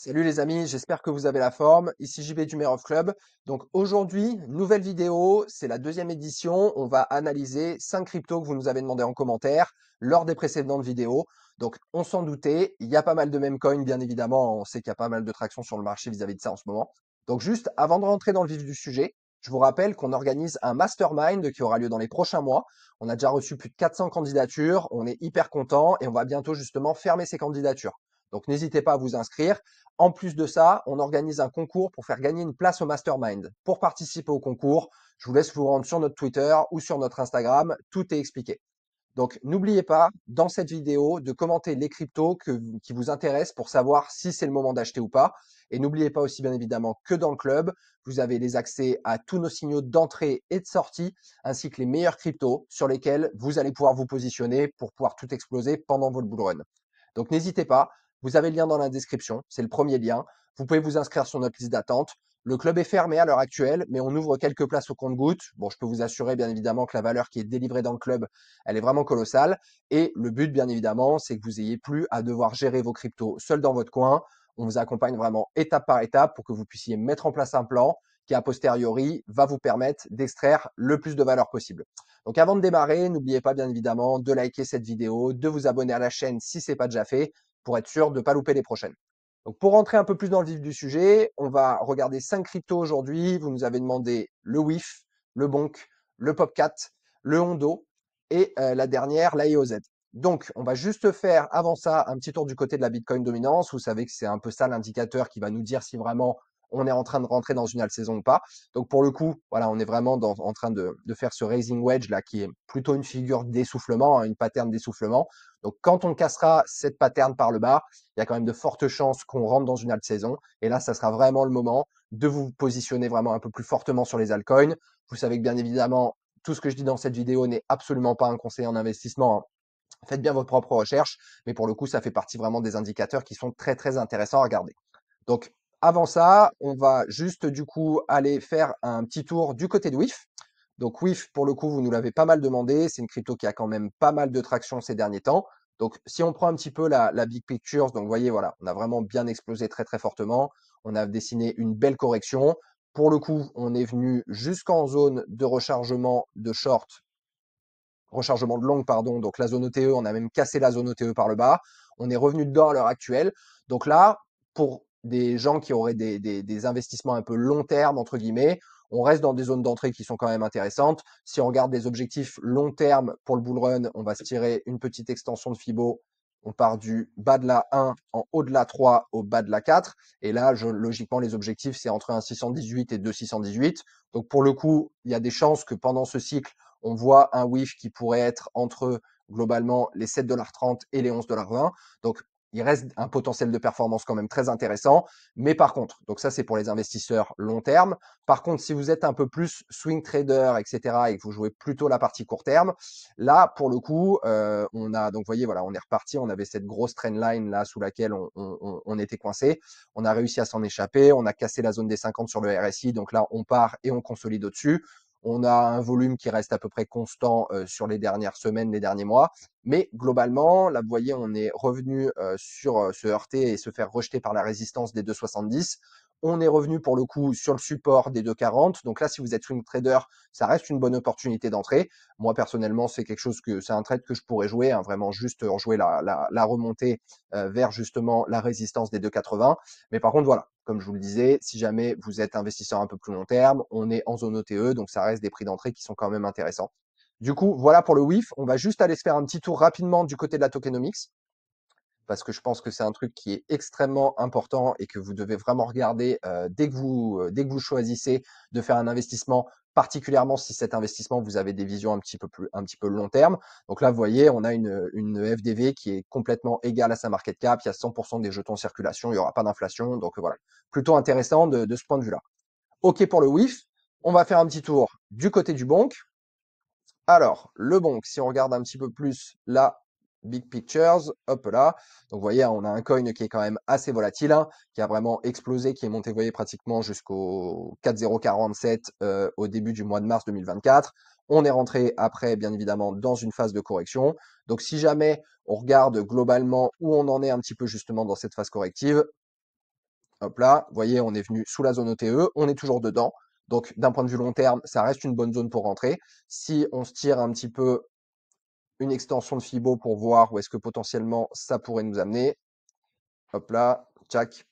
Salut les amis, j'espère que vous avez la forme. Ici JB du Mayor of Club. Donc aujourd'hui, nouvelle vidéo, c'est la deuxième édition. On va analyser 5 cryptos que vous nous avez demandé en commentaire lors des précédentes vidéos. Donc on s'en doutait, il y a pas mal de meme coins bien évidemment. On sait qu'il y a pas mal de traction sur le marché vis-à-vis de ça en ce moment. Donc juste avant de rentrer dans le vif du sujet, je vous rappelle qu'on organise un mastermind qui aura lieu dans les prochains mois. On a déjà reçu plus de 400 candidatures, on est hyper content et on va bientôt justement fermer ces candidatures. Donc n'hésitez pas à vous inscrire. En plus de ça, on organise un concours pour faire gagner une place au mastermind. Pour participer au concours, je vous laisse vous rendre sur notre Twitter ou sur notre Instagram. Tout est expliqué. Donc, n'oubliez pas, dans cette vidéo, de commenter les cryptos qui vous intéressent pour savoir si c'est le moment d'acheter ou pas. Et n'oubliez pas aussi, bien évidemment, que dans le club, vous avez les accès à tous nos signaux d'entrée et de sortie, ainsi que les meilleurs cryptos sur lesquels vous allez pouvoir vous positionner pour pouvoir tout exploser pendant votre bull run. Donc, n'hésitez pas. Vous avez le lien dans la description. C'est le premier lien. Vous pouvez vous inscrire sur notre liste d'attente. Le club est fermé à l'heure actuelle, mais on ouvre quelques places au compte-gouttes. Bon, je peux vous assurer, bien évidemment, que la valeur qui est délivrée dans le club, elle est vraiment colossale. Et le but, bien évidemment, c'est que vous ayez plus à devoir gérer vos cryptos seul dans votre coin. On vous accompagne vraiment étape par étape pour que vous puissiez mettre en place un plan qui, a posteriori, va vous permettre d'extraire le plus de valeur possible. Donc, avant de démarrer, n'oubliez pas, bien évidemment, de liker cette vidéo, de vous abonner à la chaîne si c'est pas déjà fait, pour être sûr de ne pas louper les prochaines. Donc, pour rentrer un peu plus dans le vif du sujet, on va regarder 5 cryptos aujourd'hui. Vous nous avez demandé le WIF, le Bonk, le Popcat, le Hondo et la dernière, la EOZ. Donc, on va juste faire avant ça un petit tour du côté de la Bitcoin dominance. Vous savez que c'est un peu ça l'indicateur qui va nous dire si vraiment on est en train de rentrer dans une alt-saison ou pas. Donc, pour le coup, voilà, on est vraiment en train de faire ce raising wedge là qui est plutôt une figure d'essoufflement, hein, une pattern d'essoufflement. Donc, quand on cassera cette pattern par le bas, il y a quand même de fortes chances qu'on rentre dans une alt-saison. Et là, ça sera vraiment le moment de vous positionner vraiment un peu plus fortement sur les altcoins. Vous savez que bien évidemment, tout ce que je dis dans cette vidéo n'est absolument pas un conseil en investissement, hein. Faites bien votre propre recherche, mais pour le coup, ça fait partie vraiment des indicateurs qui sont très très intéressants à regarder. Donc, avant ça, on va juste du coup aller faire un petit tour du côté de WIF. Donc WIF, pour le coup, vous nous l'avez pas mal demandé. C'est une crypto qui a quand même pas mal de traction ces derniers temps. Donc, si on prend un petit peu la big picture, donc vous voyez, voilà, on a vraiment bien explosé très très fortement. On a dessiné une belle correction. Pour le coup, on est venu jusqu'en zone de rechargement de short, rechargement de long, pardon. Donc la zone OTE, on a même cassé la zone OTE par le bas. On est revenu dedans à l'heure actuelle. Donc là, pour des gens qui auraient des investissements un peu long terme, entre guillemets, on reste dans des zones d'entrée qui sont quand même intéressantes. Si on regarde des objectifs long terme pour le bull run, on va se tirer une petite extension de Fibo. On part du bas de la 1 en haut de la 3 au bas de la 4. Et là, logiquement, les objectifs, c'est entre un 618 et 2 618. Donc pour le coup, il y a des chances que pendant ce cycle, on voit un WIF qui pourrait être entre globalement les 7,30 $ et les 11,20 $. Donc, il reste un potentiel de performance quand même très intéressant. Mais par contre, donc ça, c'est pour les investisseurs long terme. Par contre, si vous êtes un peu plus swing trader, etc., et que vous jouez plutôt la partie court terme, là, pour le coup, on a, donc, vous voyez, voilà, on est reparti. On avait cette grosse trendline là sous laquelle on était coincé. On a réussi à s'en échapper. On a cassé la zone des 50 sur le RSI. Donc là, on part et on consolide au-dessus. On a un volume qui reste à peu près constant sur les dernières semaines, les derniers mois. Mais globalement, là, vous voyez, on est revenu sur se heurter et se faire rejeter par la résistance des 2,70. On est revenu pour le coup sur le support des 2,40. Donc là, si vous êtes swing trader, ça reste une bonne opportunité d'entrée. Moi, personnellement, c'est quelque chose c'est un trade que je pourrais jouer, hein, vraiment juste jouer la remontée vers justement la résistance des 2,80. Mais par contre, voilà, comme je vous le disais, si jamais vous êtes investisseur un peu plus long terme, on est en zone OTE, donc ça reste des prix d'entrée qui sont quand même intéressants. Du coup, voilà pour le WIF. On va juste aller se faire un petit tour rapidement du côté de la tokenomics, parce que je pense que c'est un truc qui est extrêmement important et que vous devez vraiment regarder dès que vous choisissez de faire un investissement, particulièrement si cet investissement, vous avez des visions un petit peu long terme. Donc là, vous voyez, on a une FDV qui est complètement égale à sa market cap. Il y a 100% des jetons en circulation, il n'y aura pas d'inflation. Donc voilà, plutôt intéressant de ce point de vue-là. OK pour le WIF. On va faire un petit tour du côté du bonk. Alors, le bonk, si on regarde un petit peu plus la big pictures, hop là. Donc, vous voyez, on a un coin qui est quand même assez volatile, hein, qui a vraiment explosé, qui est monté, vous voyez, pratiquement jusqu'au 4,047 au début du mois de mars 2024. On est rentré après, bien évidemment, dans une phase de correction. Donc, si jamais on regarde globalement où on en est un petit peu justement dans cette phase corrective, Hop là, vous voyez, on est venu sous la zone OTE, on est toujours dedans. Donc, d'un point de vue long terme, ça reste une bonne zone pour rentrer. Si on se tire un petit peu une extension de Fibo pour voir où est-ce que potentiellement ça pourrait nous amener. Hop là, tchac.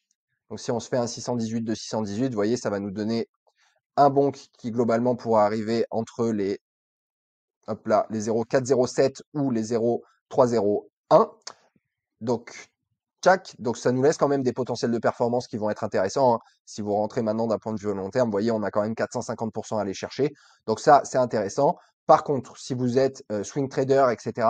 Donc si on se fait un 618 de 618, vous voyez, ça va nous donner un bon qui globalement pourra arriver entre les, hop là, les 0,407 ou les 0,301. Donc, tchac. Donc ça nous laisse quand même des potentiels de performance qui vont être intéressants, hein. Si vous rentrez maintenant d'un point de vue long terme, vous voyez, on a quand même 450% à aller chercher. Donc ça, c'est intéressant. Par contre, si vous êtes swing trader, etc.,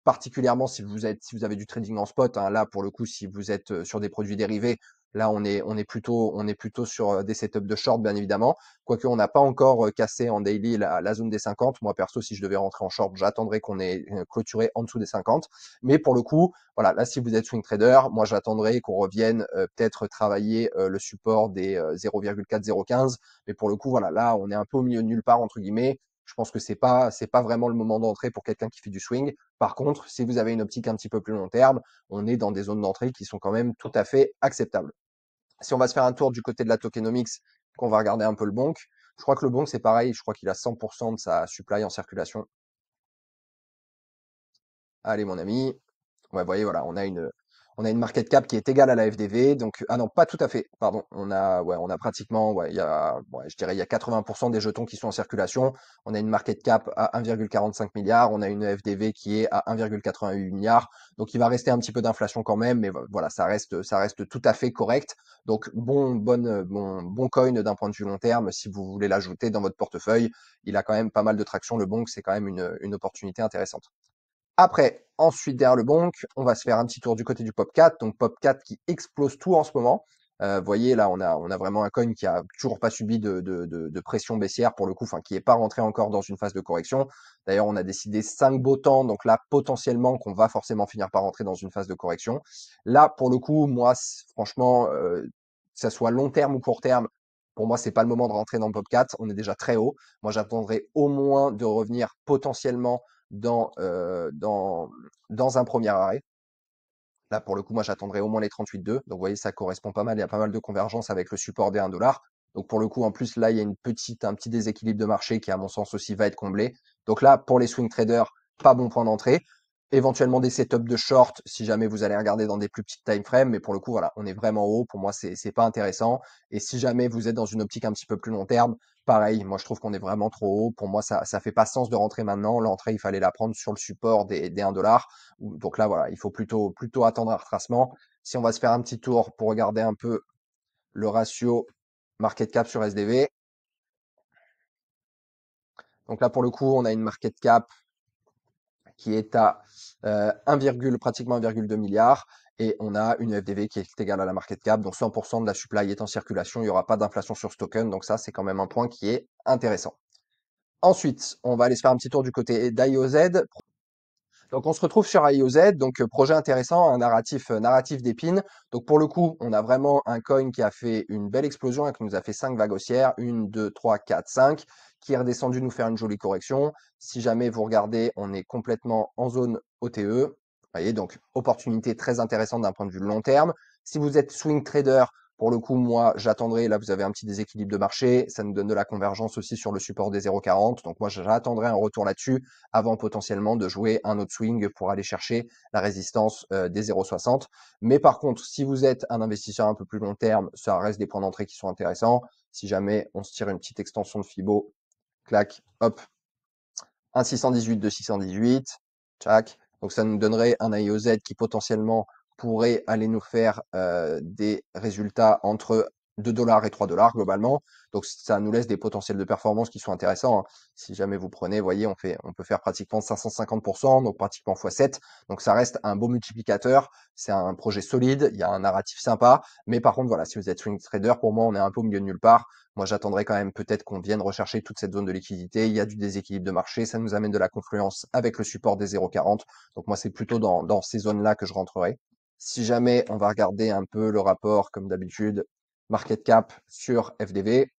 particulièrement si vous avez du trading en spot, hein, là pour le coup, si vous êtes sur des produits dérivés, là on est plutôt sur des setups de short, bien évidemment. Quoique on n'a pas encore cassé en daily la zone des 50. Moi perso, si je devais rentrer en short, j'attendrai qu'on ait clôturé en dessous des 50. Mais pour le coup, voilà, là, si vous êtes swing trader, moi, j'attendrai qu'on revienne peut-être travailler le support des 0,4, 0,15. Mais pour le coup, voilà, là, on est un peu au milieu de nulle part, entre guillemets. Je pense que c'est pas vraiment le moment d'entrée pour quelqu'un qui fait du swing. Par contre, si vous avez une optique un petit peu plus long terme, on est dans des zones d'entrée qui sont quand même tout à fait acceptables. Si on va se faire un tour du côté de la tokenomics, qu'on va regarder un peu le bonk, je crois que le bonk, c'est pareil. Je crois qu'il a 100% de sa supply en circulation. Allez, mon ami. Ouais, vous voyez, voilà, on a une market cap qui est égale à la FDV. Donc, ah non, pas tout à fait. Pardon. On a pratiquement, ouais, je dirais, il y a 80% des jetons qui sont en circulation. On a une market cap à 1,45 milliard. On a une FDV qui est à 1,88 milliard. Donc, il va rester un petit peu d'inflation quand même, mais voilà, ça reste tout à fait correct. Donc, bon coin d'un point de vue long terme. Si vous voulez l'ajouter dans votre portefeuille, il a quand même pas mal de traction. Le bonk, c'est quand même une opportunité intéressante. Après, ensuite, derrière le bonk, on va se faire un petit tour du côté du POP4. Donc, POP4 qui explose tout en ce moment. Vous voyez, là, on a vraiment un coin qui a toujours pas subi de pression baissière pour le coup, enfin, qui est pas rentré encore dans une phase de correction. D'ailleurs, on a décidé 5 beaux temps. Donc là, potentiellement, qu'on va forcément finir par rentrer dans une phase de correction. Là, pour le coup, moi, franchement, que ça soit long terme ou court terme, pour moi, c'est pas le moment de rentrer dans le POP4. On est déjà très haut. Moi, j'attendrai au moins de revenir potentiellement dans un premier arrêt. Là, pour le coup, moi, j'attendrai au moins les 38,2. Donc, vous voyez, ça correspond pas mal. Il y a pas mal de convergence avec le support des 1 $. Donc, pour le coup, en plus, là, il y a un petit déséquilibre de marché qui, à mon sens, aussi va être comblé. Donc là, pour les swing traders, pas bon point d'entrée. Éventuellement des setups de short si jamais vous allez regarder dans des plus petites time frames. Mais pour le coup, voilà, on est vraiment haut. Pour moi, c'est pas intéressant. Et si jamais vous êtes dans une optique un petit peu plus long terme, pareil, moi je trouve qu'on est vraiment trop haut. Pour moi, ça fait pas sens de rentrer maintenant. L'entrée, il fallait la prendre sur le support des 1 $. Donc là, voilà, il faut plutôt attendre un retracement. Si on va se faire un petit tour pour regarder un peu le ratio market cap sur SDV. Donc là, pour le coup, on a une market cap qui est à pratiquement 1,2 milliard. Et on a une FDV qui est égale à la market cap. Donc 100% de la supply est en circulation. Il n'y aura pas d'inflation sur ce token. Donc ça, c'est quand même un point qui est intéressant. Ensuite, on va aller se faire un petit tour du côté d'IOZ. Donc on se retrouve sur IOZ, donc projet intéressant, un narratif d'épines. Donc pour le coup, on a vraiment un coin qui a fait une belle explosion, qui nous a fait 5 vagues haussières, 1, 2, 3, 4, 5, qui est redescendu nous faire une jolie correction. Si jamais vous regardez, on est complètement en zone OTE. Vous voyez, donc opportunité très intéressante d'un point de vue long terme. Si vous êtes swing trader, pour le coup, moi, j'attendrai. Là, vous avez un petit déséquilibre de marché. Ça nous donne de la convergence aussi sur le support des 0,40. Donc moi, j'attendrai un retour là-dessus avant potentiellement de jouer un autre swing pour aller chercher la résistance des 0,60. Mais par contre, si vous êtes un investisseur un peu plus long terme, ça reste des points d'entrée qui sont intéressants. Si jamais on se tire une petite extension de Fibo, clac, hop, un 618 de 618, tchac. Donc ça nous donnerait un IOZ qui potentiellement pourrait aller nous faire des résultats entre 2 $ et 3 $ globalement. Donc ça nous laisse des potentiels de performance qui sont intéressants, hein. Si jamais vous prenez, vous voyez, on peut faire pratiquement 550%, donc pratiquement x7. Donc ça reste un beau multiplicateur. C'est un projet solide, il y a un narratif sympa. Mais par contre, voilà, si vous êtes swing trader, pour moi, on est un peu au milieu de nulle part. Moi, j'attendrai quand même peut-être qu'on vienne rechercher toute cette zone de liquidité. Il y a du déséquilibre de marché, ça nous amène de la confluence avec le support des 0,40. Donc moi, c'est plutôt dans ces zones-là que je rentrerai. Si jamais on va regarder un peu le rapport, comme d'habitude, market cap sur FDV.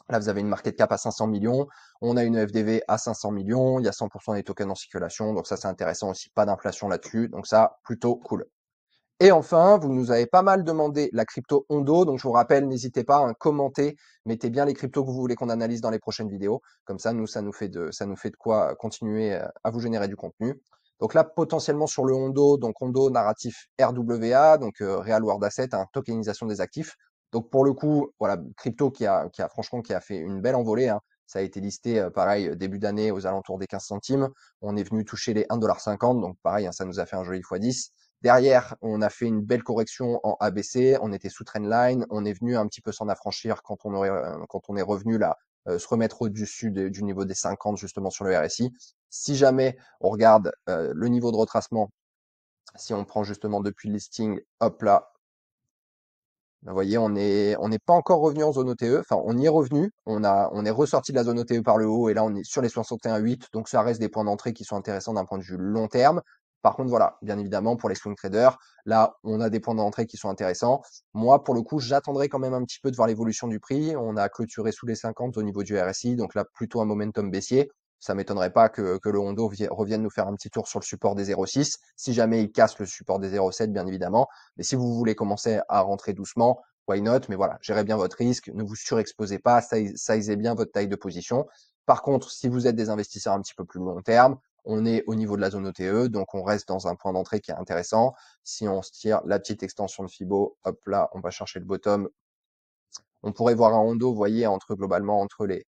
Là, vous avez une market cap à 500 millions. On a une FDV à 500 millions. Il y a 100% des tokens en circulation. Donc ça, c'est intéressant aussi. Pas d'inflation là-dessus. Donc ça, plutôt cool. Et enfin, vous nous avez pas mal demandé la crypto Ondo. Donc, je vous rappelle, n'hésitez pas à commenter. Mettez bien les cryptos que vous voulez qu'on analyse dans les prochaines vidéos. Comme ça, nous, ça nous fait de quoi continuer à vous générer du contenu. Donc là, potentiellement sur le Ondo, donc Ondo narratif RWA, donc Real World Asset, hein, tokenisation des actifs. Donc pour le coup, voilà, crypto franchement qui a fait une belle envolée, hein. Ça a été listé, pareil, début d'année aux alentours des 15 centimes. On est venu toucher les 1,50 $. Donc pareil, hein, ça nous a fait un joli x10. Derrière, on a fait une belle correction en ABC. On était sous trendline. On est venu un petit peu s'en affranchir quand on est revenu là, se remettre au-dessus du niveau des 50 justement sur le RSI. Si jamais on regarde le niveau de retracement, si on prend justement depuis le listing, hop là, vous voyez, on n'est pas encore revenu en zone OTE. Enfin, on y est revenu. On est ressorti de la zone OTE par le haut et là, on est sur les 61,8. Donc, ça reste des points d'entrée qui sont intéressants d'un point de vue long terme. Par contre, voilà, bien évidemment, pour les swing traders, là, on a des points d'entrée qui sont intéressants. Moi, pour le coup, j'attendrai quand même un petit peu de voir l'évolution du prix. On a clôturé sous les 50 au niveau du RSI. Donc là, plutôt un momentum baissier. Ça m'étonnerait pas que le Hondo revienne nous faire un petit tour sur le support des 0,6. Si jamais il casse le support des 0,7, bien évidemment. Mais si vous voulez commencer à rentrer doucement, why not? Mais voilà, gérez bien votre risque, ne vous surexposez pas, sizez bien votre taille de position. Par contre, si vous êtes des investisseurs un petit peu plus long terme, on est au niveau de la zone OTE, donc on reste dans un point d'entrée qui est intéressant. Si on se tire la petite extension de Fibo, hop là, on va chercher le bottom. On pourrait voir un Hondo, vous voyez, globalement entre les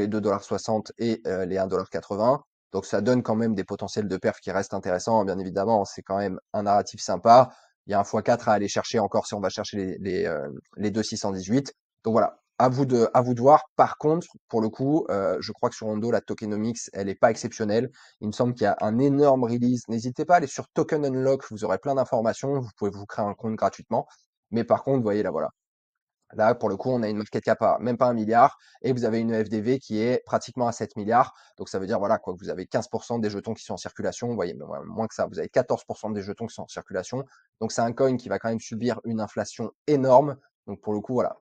2,60 $ et les 1,80 $. Donc ça donne quand même des potentiels de perf qui restent intéressants. Bien évidemment, c'est quand même un narratif sympa. Il y a un x4 à aller chercher encore si on va chercher les 2,618. Donc voilà, à vous de voir. Par contre, pour le coup, je crois que sur Hondo, la tokenomics, elle est pas exceptionnelle. Il me semble qu'il y a un énorme release. N'hésitez pas à aller sur Token Unlock, vous aurez plein d'informations. Vous pouvez vous créer un compte gratuitement. Mais par contre, vous voyez là, voilà. Là, pour le coup, on a une market cap à même pas 1 milliard et vous avez une FDV qui est pratiquement à 7 milliards. Donc, ça veut dire, voilà, quoi, que vous avez 15% des jetons qui sont en circulation. Vous voyez, moins que ça, vous avez 14% des jetons qui sont en circulation. Donc, c'est un coin qui va quand même subir une inflation énorme. Donc, pour le coup, voilà,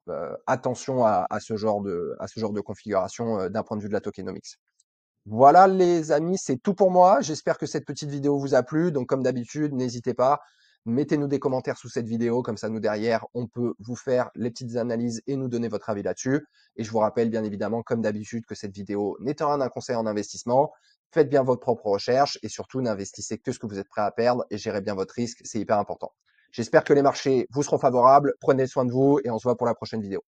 attention à ce genre de configuration d'un point de vue de la tokenomics. Voilà les amis, c'est tout pour moi. J'espère que cette petite vidéo vous a plu. Donc comme d'habitude, n'hésitez pas, mettez-nous des commentaires sous cette vidéo. Comme ça, nous derrière, on peut vous faire les petites analyses et nous donner votre avis là-dessus. Et je vous rappelle bien évidemment, comme d'habitude, que cette vidéo n'est rien d'un conseil en investissement. Faites bien votre propre recherche et surtout n'investissez que ce que vous êtes prêt à perdre et gérez bien votre risque, c'est hyper important. J'espère que les marchés vous seront favorables. Prenez soin de vous et on se voit pour la prochaine vidéo.